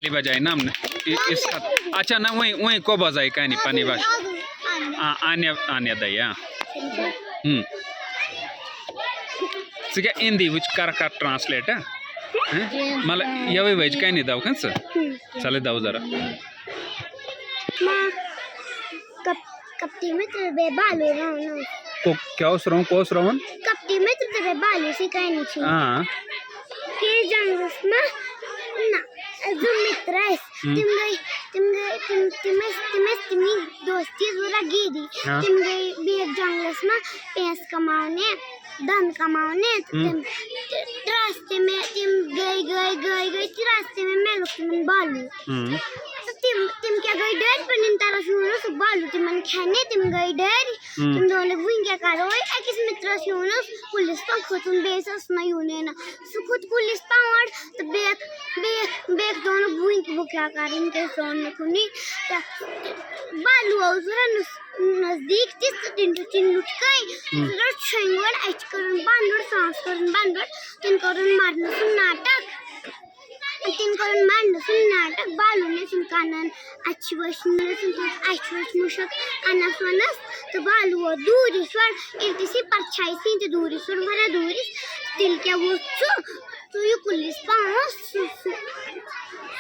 बजाई ना हमने इसका। अच्छा ना वही वही को बजाई का नहीं पानी बाश आन्या आन्या दया ठीक है हिंदी विच कर ट्रांसलेट है मला यावे वेज काय नाही दाव का चले दाव जरा कपटी में तेरे बालू रहूं को क्या कोस रहूं कपटी में तेरे बालू से काय नहीं छी हां के जंगस में ना जो मित्र है तुम दोस्ती जरा गिरी तुम गई बेग जंगस में पैस कमाने धन कमाने रास्ते में तुम गई रास्ते में मैं लोग तुम बालू तुम क्या गई डर पर इन तारा शुरू से बालू तुम मन खाने तुम गई डर तुम दोनों बुइन क्या करो एक इस मित्र शुरू पुलिस पर खुद बेसस ना यूने ना सुखुद पुलिस पावर तो बेक दोनों बुइन की वो क्या करें इनके सोने कुनी बालू औजरा नजदीक तीन लुट गई जरूर छंगवर ऐच करून बांधड़ सांस करून बांधड़ तीन करून मारने सुन नाटक बालू ने सुन कानन अच्छी वशने सुन अच्छी वश मुशक अनफनस तो बालू वो दूरी स्वर इर्तिसी परछाई सी तो दूरी स्वर भरा दूरी दिल क्या वो तो ये पुलिस पाओ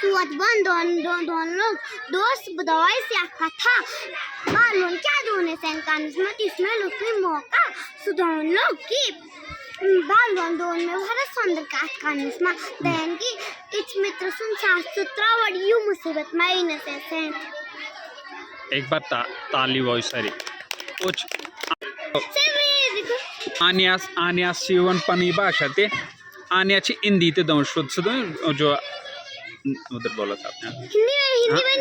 सुअत बन दोन लोग दोस्त बदवाई से आका था बालू क्या दोने से कानस में इसमें लोग मौका सुधोन लोग की बालवन दोन में हर सुंदर काट कानस में बहन की इच मित्र सुन सास सुत्रा वड़ी यू मुसीबत में इन से एक बार ताली वॉइस सरी कुछ आन्या सीवन पनी भाषा ते आन्याची हिंदी ते दम शुद्ध जो उधर बोला था आपने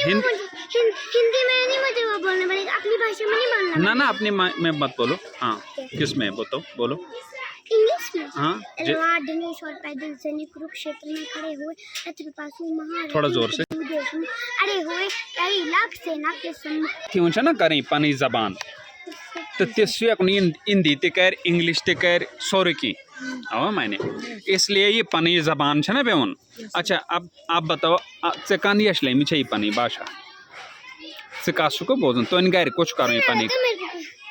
हिंदी में नहीं मुझे वो बोलना पड़ेगा अपनी भाषा में नहीं बोलना ना अपनी में मत बोलो हाँ किस में बोलो इंग्लिश में हाँ दिनेश और पैदल सैनिक कुरुक्षेत्र में खड़े हुए रथपासु महाराज थोड़ा जोर से अरे हुए कई लाख सेना के सम्मुख थी उनसे ना करें पानी जबान तो तिस्वी अपनी हिंदी ते कर इंग्लिश ते कर सॉरी की आवा मैंने इसलिए ये पानी जबान है ना बेवन अच्छा अब आप बताओ से कानी असले में चाहिए पानी भाषा से कासु को बोलूं तो इन गैर कुछ करो ये पानी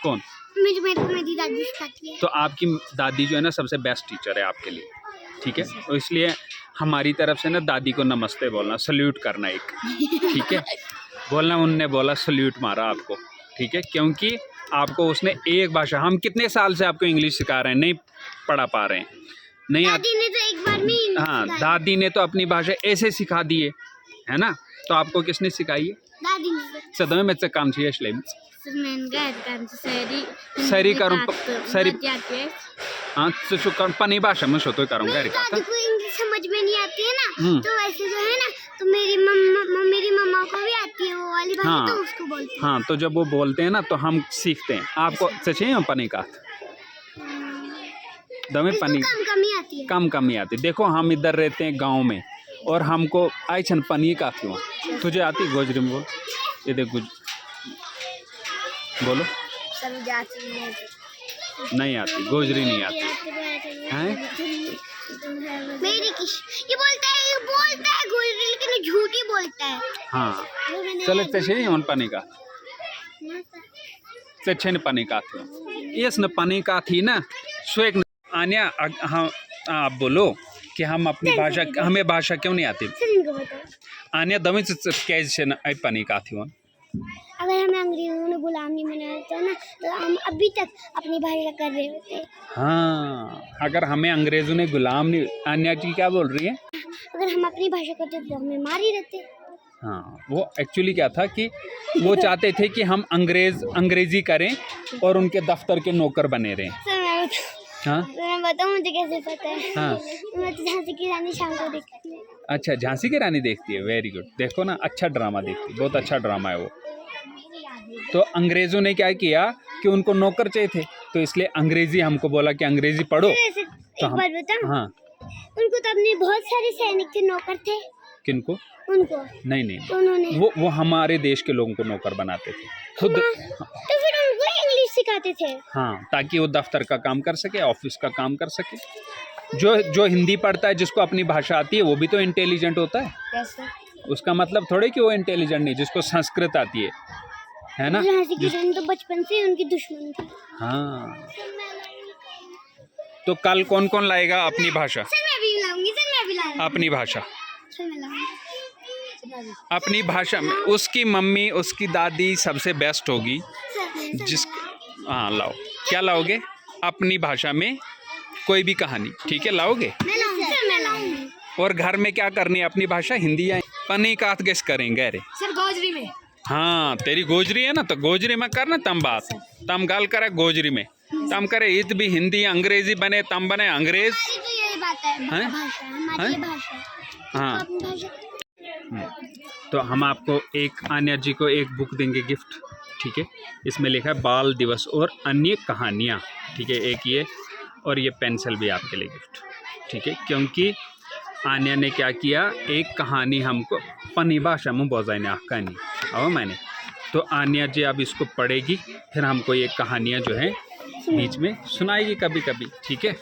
कौन मेरी दादी सिखाती है तो आपकी दादी जो है ना सबसे बेस्ट टीचर है आपके लिए ठीक है तो इसलिए हमारी तरफ से ना दादी को नमस्ते बोलना सल्यूट करना एक ठीक है बोलना उनने बोला सल्यूट मारा आपको ठीक है क्योंकि आपको उसने एक भाषा हम कितने साल से आपको इंग्लिश सिखा रहे हैं नहीं पढ़ा पा रहे हैं नहीं दादी ने तो एक बार में हाँ दादी ने तो अपनी भाषा ऐसे सिखा दी है ना तो आपको किसने सिखाई है दादी ने सदमे में से काम चाहिए इसलिए सरी करूँ सरी हाँ तो शुक्र पनी भाषा में सोतो करूँगा दादी को इंग्लिश समझ में नहीं आती है ना तो वैसे जो है ना तो मेरी मम्मा को भी आती है वो वाली भाषा तो उसको बोलते हैं हाँ तो जब वो बोलते हैं ना तो हम सीखते हैं आपको सच है पनी का दमे पनी कम ही आती देखो हम इधर रहते हैं गांव में और हमको आई छन पनी का क्यों तुझे आती गोजरी में बोल ये देख बोलो नहीं आती गोजरी नहीं आती हैं मेरी किश ये बोलता है गोजरी लेकिन झूठी बोलता है हाँ चले तसे on पानी का तछन पानी का थी यस न पानी का थी ना स्वेग आन्या हाँ आप बोलो कि हम अपनी भाषा हमें भाषा क्यों नहीं आती आन्या दमे कैसे न पानी का थी अगर हमें अंग्रेजों ने गुलामी बनाया था ना तो हम अभी तक अपनी भाषा कर रहे होते हाँ अगर हमें अंग्रेजों ने गुलाम नहीं अन्या जी क्या बोल रही है अगर हम अपनी भाषा करते तो हमें मार ही रहते हाँ वो एक्चुअली क्या था कि वो चाहते थे कि हम अंग्रेजी करें और उनके दफ्तर के नौकर बने रहें हाँ मैं बताऊँ मुझे कैसे पता है हाँ मैं तो झांसी की रानी शाम को देखती हूँ अच्छा झांसी की रानी देखती है वेरी गुड देखो ना अच्छा ड्रामा देखती है बहुत अच्छा ड्रामा है वो तो अंग्रेजों ने क्या किया कि उनको नौकर चाहिए थे तो इसलिए अंग्रेजी हमको बोला कि अंग्रेजी पढ़ो तो एक बार बताऊं हाँ उनको तो अपने बहुत सारे सैनिक थे नौकर थे किनको उनको नहीं तो उन्होंने वो हमारे देश के लोगों को नौकर बनाते थे खुद तो फिर उनको इंग्लिश सिखाते थे हाँ ताकि वो दफ्तर का काम कर सके ऑफिस का काम कर सके जो हिंदी पढ़ता है जिसको अपनी भाषा आती है वो भी तो इंटेलिजेंट होता है उसका मतलब थोड़े कि वो इंटेलिजेंट नहीं, जिसको संस्कृत आती है ना। झांसी की रानी तो बचपन से उनकी दुश्मन थी। हाँ, तो कल कौन कौन लाएगा अपनी भाषा? सर मैं भी लाऊंगी, सर मैं भी लाऊंगी। अपनी भाषा, सर मैं लाऊंगी। अपनी भाषा में उसकी मम्मी उसकी दादी सबसे बेस्ट होगी सर जिस। हाँ लाओ, क्या लाओगे? अपनी भाषा में कोई भी कहानी, ठीक है, लाओगे। मैं लाऊंगी, सर मैं लाऊंगी। और घर में क्या करनी है? अपनी भाषा हिंदी या पनी कात गेस करेंगे अरे। सर गोजरी में। हाँ तेरी गोजरी है ना, तो गोजरी में करना तम बात, तम गाल करे गोजरी में, तम करे ईद भी हिंदी अंग्रेजी बने, तम बने अंग्रेज। हमारी तो यही बात है, हैं? भाषा हमारी हैं? ये भाषा है। हाँ, अपनी भाषा। तो हम आपको एक आन्या जी को एक बुक देंगे गिफ्ट, ठीक है। इसमें लिखा है बाल दिवस और अन्य कहानियाँ, ठीक है, एक ये, और ये पेंसिल भी आपके लिए गिफ्ट, ठीक है। क्योंकि आन्या ने क्या किया, एक कहानी हमको पनी भाषा में बोजाने कहानी और मैंने, तो आन्या जी अब इसको पढ़ेगी, फिर हमको ये कहानियाँ जो हैं बीच में सुनाएगी कभी कभी, ठीक है।